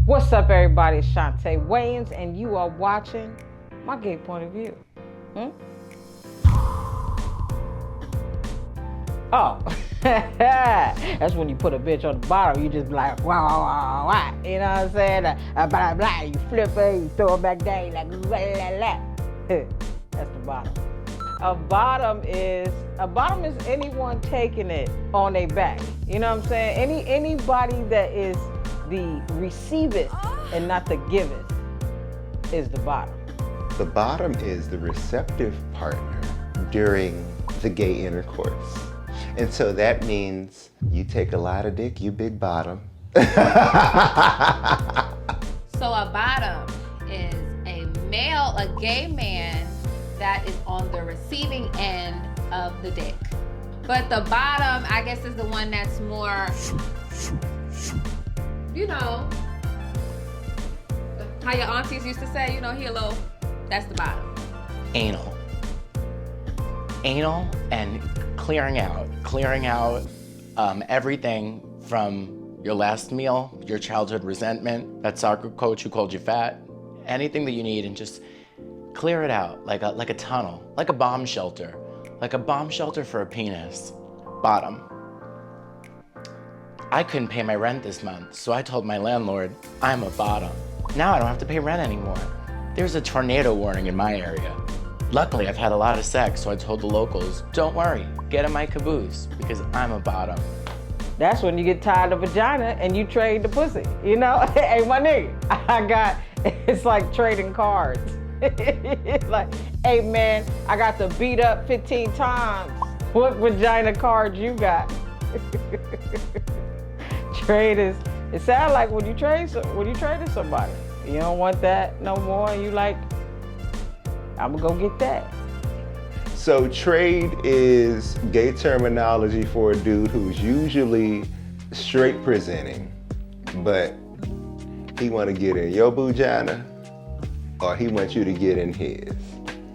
What's up, everybody? It's Chaunte Wayans, and you are watching My Gay Point of View. Oh, that's when you put a bitch on the bottom. You just be like, wow, wow, wow, wow. You know what I'm saying? Blah, blah. You flip it, you throw it back down, like, blah, blah, blah. That's the bottom. A bottom is anyone taking it on their back. You know what I'm saying? Anybody that is the receiveth and not the giveth is the bottom. The bottom is the receptive partner during the gay intercourse. And so that means you take a lot of dick, you big bottom. So a bottom is a male, a gay man that is on the receiving end of the dick. But the bottom, I guess, is the one that's more, you know, how your aunties used to say, you know, he a little, that's the bottom. Anal and clearing out everything from your last meal, your childhood resentment, that soccer coach who called you fat, anything that you need, and just clear it out like a tunnel, like a bomb shelter for a penis. Bottom. I couldn't pay my rent this month, so I told my landlord, I'm a bottom. Now I don't have to pay rent anymore. There's a tornado warning in my area. Luckily, I've had a lot of sex, so I told the locals, don't worry, get in my caboose, because I'm a bottom. That's when you get tired of vagina and you trade the pussy. You know, hey, my nigga, it's like trading cards. It's like, hey man, I got to beat up 15 times. What vagina card you got? It sounds like when you traded somebody, you don't want that no more, and you like, I'm gonna go get that. So trade is gay terminology for a dude who's usually straight presenting, but he wanna get in your vagina, or he wants you to get in his.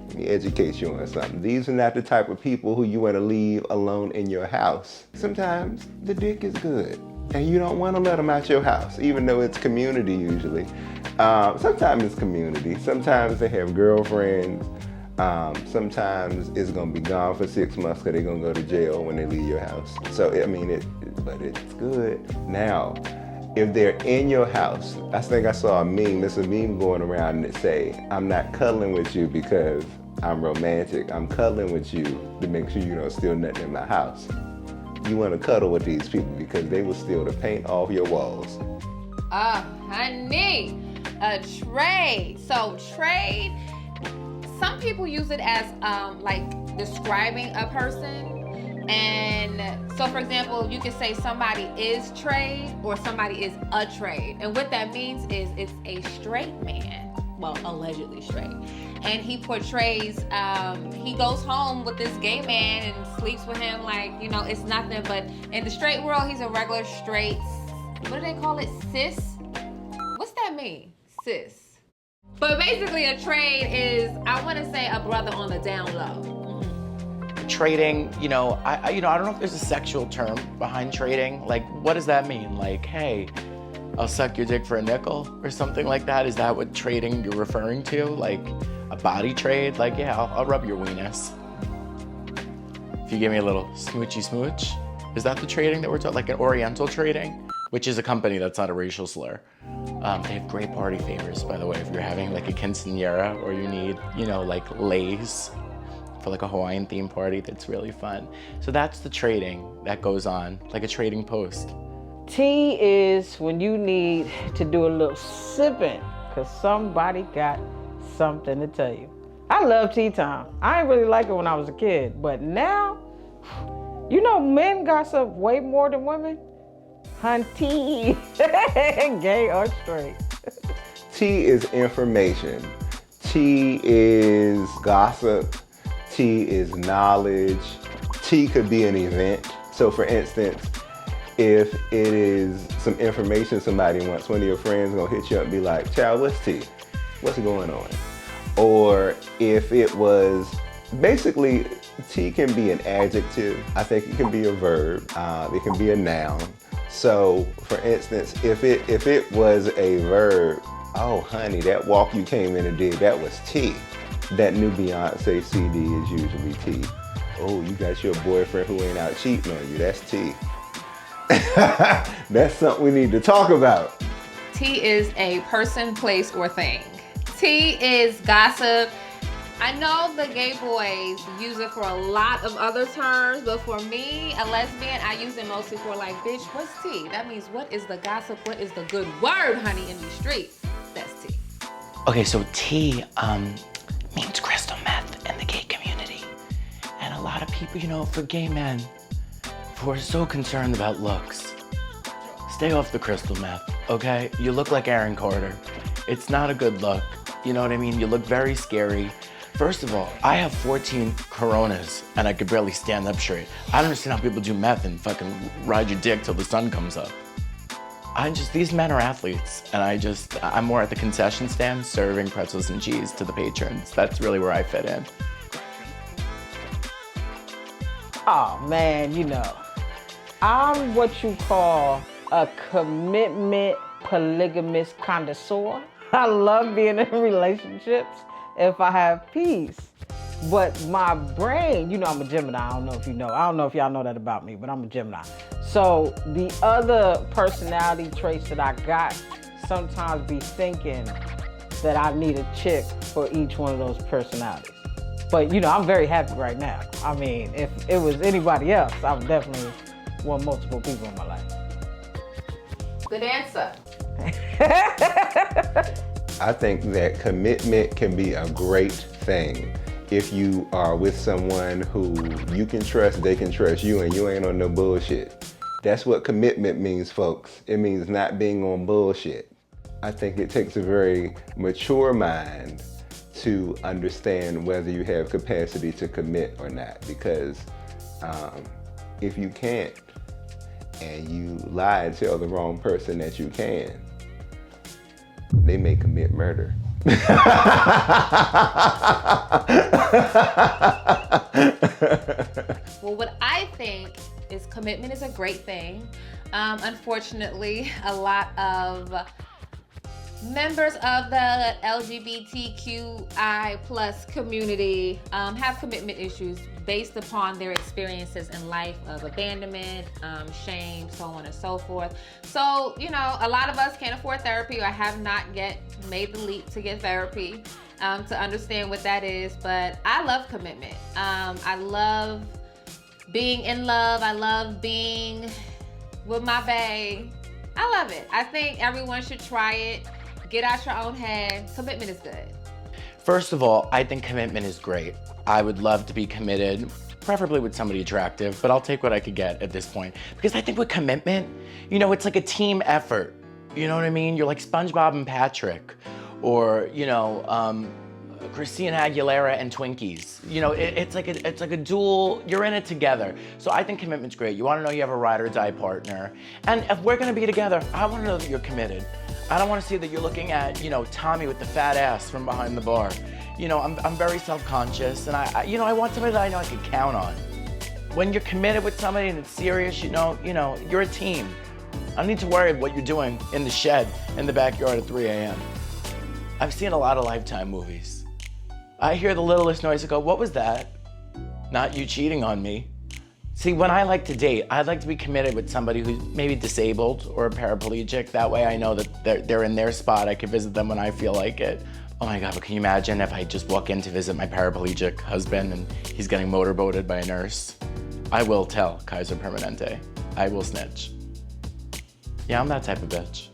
Let me educate you on something. These are not the type of people who you want to leave alone in your house. Sometimes the dick is good, and you don't want to let them out your house, even though it's community usually. Sometimes it's community. Sometimes they have girlfriends. Sometimes it's going to be gone for 6 months because they're going to go to jail when they leave your house. So, I mean, but it's good. Now, if they're in your house, I think I saw a meme. There's a meme going around that say, I'm not cuddling with you because I'm romantic. I'm cuddling with you to make sure you don't steal nothing in my house. You want to cuddle with these people because they will steal the paint off your walls. Honey, a trade. So trade, some people use it as like describing a person. And so, for example, you could say somebody is trade or somebody is a trade. And what that means is it's a straight man, well, allegedly straight. And he portrays, he goes home with this gay man and sleeps with him like, you know, it's nothing. But in the straight world, he's a regular straight, what do they call it, cis? What's that mean, cis? But basically a trade is, I want to say, a brother on the down low. Trading, I don't know if there's a sexual term behind trading. Like, what does that mean? Like, hey, I'll suck your dick for a nickel or something like that? Is that what trading you're referring to? Like a body trade? Like, yeah, I'll rub your weenus. If you give me a little smoochy smooch. Is that the trading that we're talking, like an oriental trading? Which is a company that's not a racial slur. They have great party favors, by the way, if you're having like a quinceañera or you need, like Lay's for like a Hawaiian theme party that's really fun. So that's the trading that goes on, like a trading post. Tea is when you need to do a little sipping because somebody got something to tell you. I love tea time. I didn't really like it when I was a kid, but now, men gossip way more than women. Hunty, gay or straight. Tea is information. Tea is gossip. Tea is knowledge. Tea could be an event. So for instance, if it is some information somebody wants, one of your friends gonna hit you up and be like, child, what's tea? What's going on? Or if it was, basically, tea can be an adjective. I think it can be a verb. It can be a noun. So, for instance, if it was a verb, oh honey, that walk you came in and did, that was T. That new Beyonce CD is usually T. Oh, you got your boyfriend who ain't out cheating on you, that's T. That's something we need to talk about. T is a person, place, or thing. T is gossip. I know the gay boys use it for a lot of other terms, but for me, a lesbian, I use it mostly for like, bitch, what's tea? That means what is the gossip? What is the good word, honey, in these streets? That's tea. Okay, so tea means crystal meth in the gay community. And a lot of people, you know, for gay men who are so concerned about looks, stay off the crystal meth, okay? You look like Aaron Carter. It's not a good look. You know what I mean? You look very scary. First of all, I have 14 Coronas and I could barely stand up straight. I don't understand how people do meth and fucking ride your dick till the sun comes up. These men are athletes, and I'm more at the concession stand serving pretzels and cheese to the patrons. That's really where I fit in. Oh man, you know, I'm what you call a commitment polygamous connoisseur. I love being in relationships if I have peace. But my brain, you know, I'm a Gemini. I don't know if you know. I don't know if y'all know that about me, but I'm a Gemini. So the other personality traits that I got sometimes be thinking that I need a chick for each one of those personalities. But, you know, I'm very happy right now. I mean, if it was anybody else, I would definitely want multiple people in my life. Good answer. I think that commitment can be a great thing if you are with someone who you can trust, they can trust you, and you ain't on no bullshit. That's what commitment means, folks. It means not being on bullshit. I think it takes a very mature mind to understand whether you have capacity to commit or not, because if you can't and you lie and tell the wrong person that you can, they may commit murder. Well, what I think is commitment is a great thing. Unfortunately, a lot of members of the LGBTQI plus community have commitment issues based upon their experiences in life of abandonment, shame, so on and so forth. So, you know, a lot of us can't afford therapy or have not yet made the leap to get therapy to understand what that is. But I love commitment. I love being in love. I love being with my bae. I love it. I think everyone should try it. Get out your own head. Commitment is good. First of all, I think commitment is great. I would love to be committed, preferably with somebody attractive, but I'll take what I could get at this point. Because I think with commitment, you know, it's like a team effort. You know what I mean? You're like SpongeBob and Patrick, or, you know, Christina Aguilera and Twinkies. You know, it's like a duel, you're in it together. So I think commitment's great. You wanna know you have a ride or die partner. And if we're gonna be together, I wanna know that you're committed. I don't wanna see that you're looking at, you know, Tommy with the fat ass from behind the bar. You know, I'm very self-conscious, and I I want somebody that I know I can count on. When you're committed with somebody and it's serious, you know, you're a team. I don't need to worry about what you're doing in the shed in the backyard at 3 a.m. I've seen a lot of Lifetime movies. I hear the littlest noise and go, what was that? Not you cheating on me. See, when I like to date, I'd like to be committed with somebody who's maybe disabled or paraplegic. That way I know that they're in their spot. I can visit them when I feel like it. Oh my God, but can you imagine if I just walk in to visit my paraplegic husband and he's getting motorboated by a nurse? I will tell Kaiser Permanente. I will snitch. Yeah, I'm that type of bitch.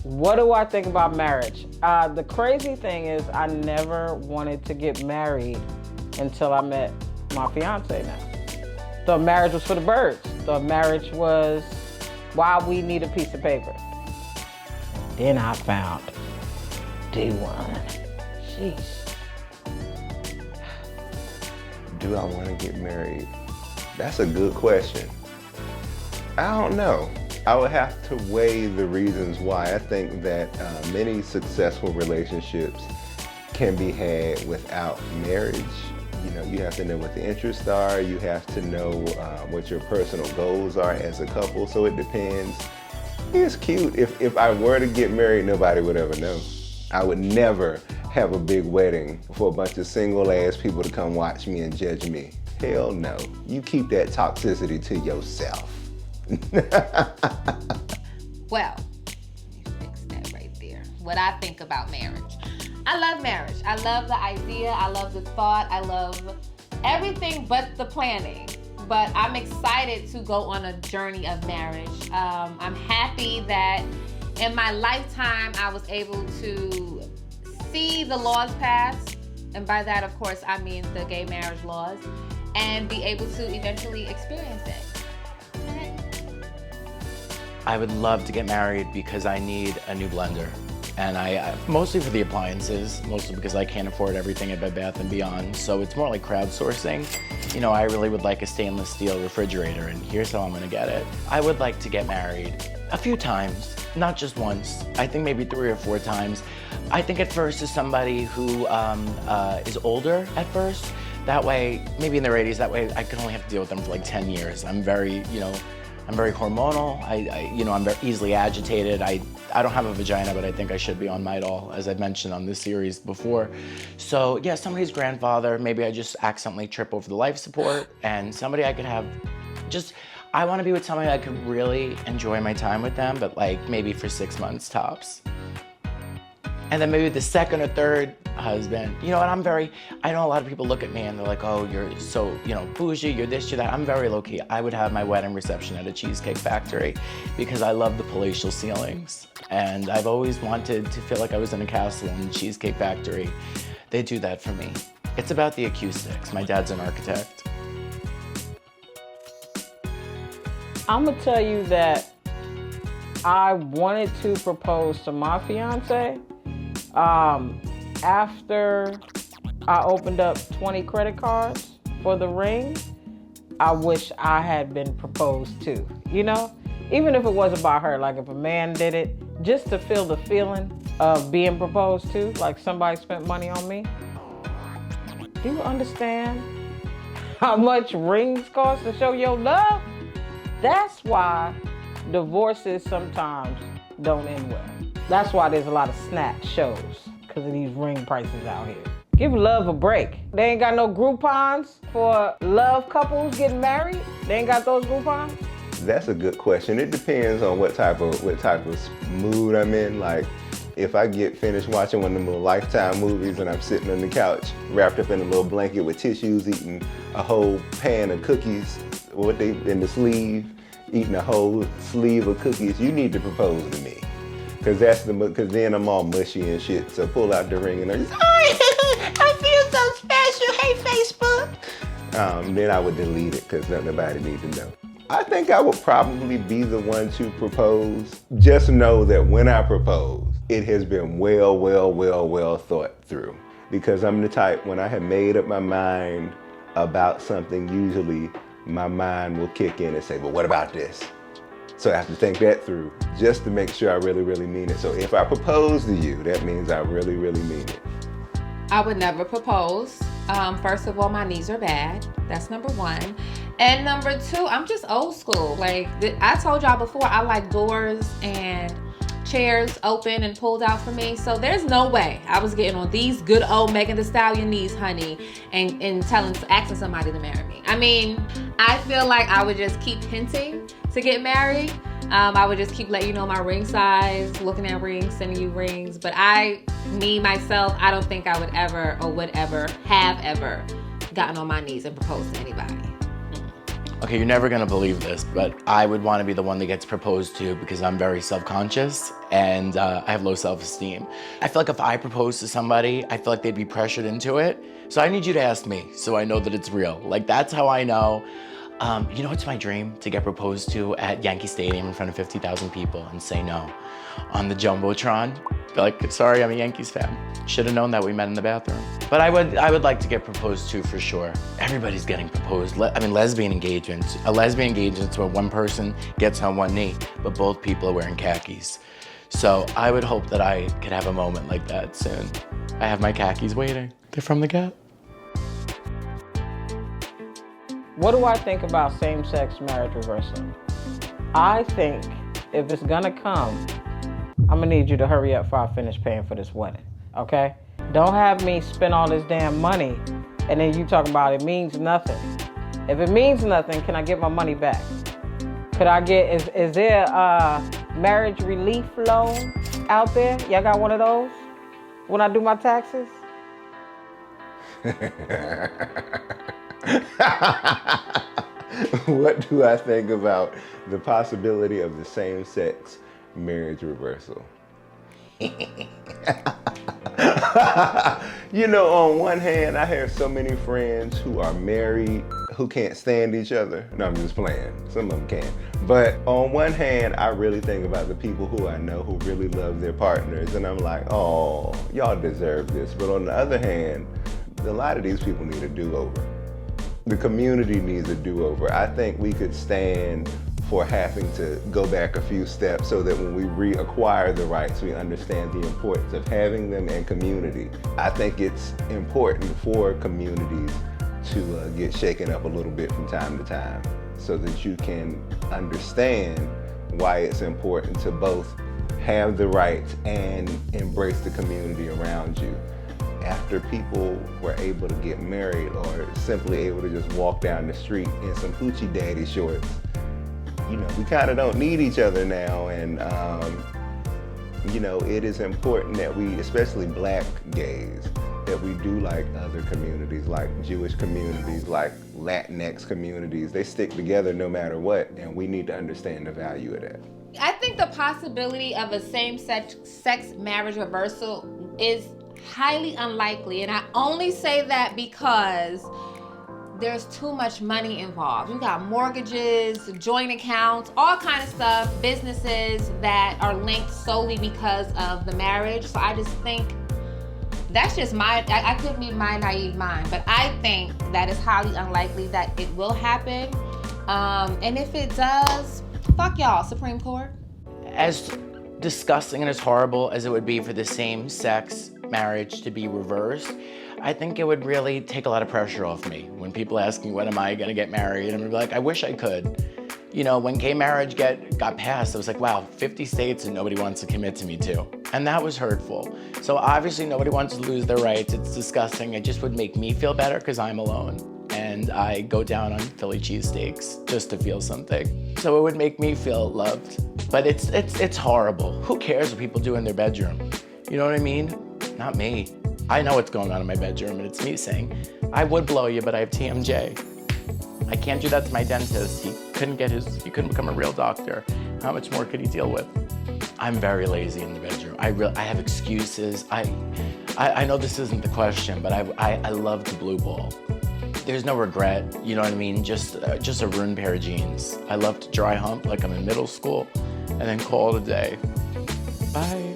What do I think about marriage? The crazy thing is I never wanted to get married until I met my fiance now. The marriage was for the birds. The marriage was why we need a piece of paper. Then I found D1. Sheesh. Do I want to get married? That's a good question. I don't know. I would have to weigh the reasons why. I think that many successful relationships can be had without marriage, You have to know what the interests are. You have to know what your personal goals are as a couple. So it depends. It's cute. If I were to get married, nobody would ever know. I would never have a big wedding for a bunch of single ass people to come watch me and judge me. Hell no. You keep that toxicity to yourself. Well, let me fix that right there. What I think about marriage. I love marriage. I love the idea. I love the thought. I love everything but the planning. But I'm excited to go on a journey of marriage. I'm happy that in my lifetime I was able to see the laws passed. And by that, of course, I mean the gay marriage laws. And be able to eventually experience it. I would love to get married because I need a new blender. And I mostly for the appliances, mostly because I can't afford everything at Bed Bath & Beyond. So it's more like crowdsourcing. I really would like a stainless steel refrigerator, and here's how I'm gonna get it. I would like to get married a few times, not just once. I think maybe 3 or 4 times. I think at first is somebody who is older at first. That way, maybe in their 80s, that way I can only have to deal with them for like 10 years. I'm very, I'm very hormonal. I'm very easily agitated. I don't have a vagina, but I think I should be on Midol, as I've mentioned on this series before. So yeah, somebody's grandfather, maybe I just accidentally trip over the life support, and somebody I could have I want to be with somebody I could really enjoy my time with them, but like maybe for 6 months tops. And then maybe the second or third husband, and I know a lot of people look at me and they're like, oh, you're so, bougie, you're this, you're that. I'm very low key. I would have my wedding reception at a Cheesecake Factory because I love the palatial ceilings. And I've always wanted to feel like I was in a castle in the Cheesecake Factory. They do that for me. It's about the acoustics. My dad's an architect. I'm gonna tell you that I wanted to propose to my fiance. After I opened up 20 credit cards for the ring, I wish I had been proposed to, Even if it wasn't by her, like if a man did it, just to feel the feeling of being proposed to, like somebody spent money on me. Do you understand how much rings cost to show your love? That's why divorces sometimes don't end well. That's why there's a lot of snatch shows, because of these ring prices out here. Give love a break. They ain't got no Groupons for love couples getting married? They ain't got those Groupons? That's a good question. It depends on what type of mood I'm in. Like, if I get finished watching one of them little Lifetime movies and I'm sitting on the couch, wrapped up in a little blanket with tissues, eating a whole pan of cookies, in the sleeve, eating a whole sleeve of cookies, you need to propose to me. Cause then I'm all mushy and shit. So pull out the ring and I'm just, I feel so special. Hey, Facebook. Then I would delete it because nobody needs to know. I think I would probably be the one to propose. Just know that when I propose, it has been well thought through. Because I'm the type, when I have made up my mind about something, usually my mind will kick in and say, well, what about this? So I have to think that through just to make sure I really mean it. So if I propose to you, that means I really mean it. I would never propose. First of all, my knees are bad. That's number 1. And number 2, I'm just old school. Like I told y'all before, I like doors and chairs open and pulled out for me. So there's no way I was getting on these good old Megan Thee Stallion knees, honey, and asking somebody to marry me. I mean, I feel like I would just keep hinting to get married. I would just keep letting you know my ring size, looking at rings, sending you rings. But myself, I don't think I would ever or would ever have ever gotten on my knees and proposed to anybody. Okay, you're never gonna believe this, but I would wanna be the one that gets proposed to because I'm very self-conscious and I have low self-esteem. I feel like if I propose to somebody, I feel like they'd be pressured into it. So I need you to ask me so I know that it's real. Like that's how I know. It's my dream to get proposed to at Yankee Stadium in front of 50,000 people and say no. On the Jumbotron, be like, sorry, I'm a Yankees fan. Should have known that we met in the bathroom. But I would like to get proposed to for sure. Everybody's getting proposed. Lesbian engagements. A lesbian engagement is where one person gets on one knee, but both people are wearing khakis. So I would hope that I could have a moment like that soon. I have my khakis waiting. They're from the Gap. What do I think about same-sex marriage reversal? I think if it's gonna come, I'm gonna need you to hurry up before I finish paying for this wedding, okay? Don't have me spend all this damn money and then you talking about it means nothing. If it means nothing, can I get my money back? Could I get, is there a marriage relief loan out there? Y'all got one of those when I do my taxes? What do I think about the possibility of the same-sex marriage reversal? You know, on one hand, I have so many friends who are married who can't stand each other. No, I'm just playing. Some of them can. But on one hand, I really think about the people who I know who really love their partners, and I'm like, oh, y'all deserve this. But on the other hand, a lot of these people need a do-over. The community needs a do-over. I think we could stand for having to go back a few steps so that when we reacquire the rights, we understand the importance of having them in community. I think it's important for communities to get shaken up a little bit from time to time so that you can understand why it's important to both have the rights and embrace the community around you. After people were able to get married or simply able to just walk down the street in some hoochie daddy shorts, you know, we kind of don't need each other now. And, you know, it is important that we, especially black gays, that we do like other communities, like Jewish communities, like Latinx communities. They stick together no matter what, and we need to understand the value of that. I think the possibility of a same-sex marriage reversal is highly unlikely, and I only say that because there's too much money involved. You got mortgages, joint accounts, all kind of stuff, businesses that are linked solely because of the marriage. So I just think that's just I could be my naive mind, but I think that it's highly unlikely that it will happen. And if it does, fuck y'all, Supreme Court. As disgusting and as horrible as it would be for the same-sex marriage to be reversed, I think it would really take a lot of pressure off me. When people ask me, when am I gonna get married? And I'm like, I wish I could. You know, when gay marriage got passed, I was like, wow, 50 states and nobody wants to commit to me too. And that was hurtful. So obviously nobody wants to lose their rights. It's disgusting. It just would make me feel better because I'm alone. And I go down on Philly cheesesteaks just to feel something. So it would make me feel loved. But it's horrible. Who cares what people do in their bedroom? You know what I mean? Not me. I know what's going on in my bedroom, and it's me saying, I would blow you, but I have TMJ. I can't do that to my dentist. He couldn't become a real doctor. How much more could he deal with? I'm very lazy in the bedroom. I have excuses. I know this isn't the question, but I love to blue ball. There's no regret, you know what I mean? Just a ruined pair of jeans. I love to dry hump like I'm in middle school, and then call it a day. Bye.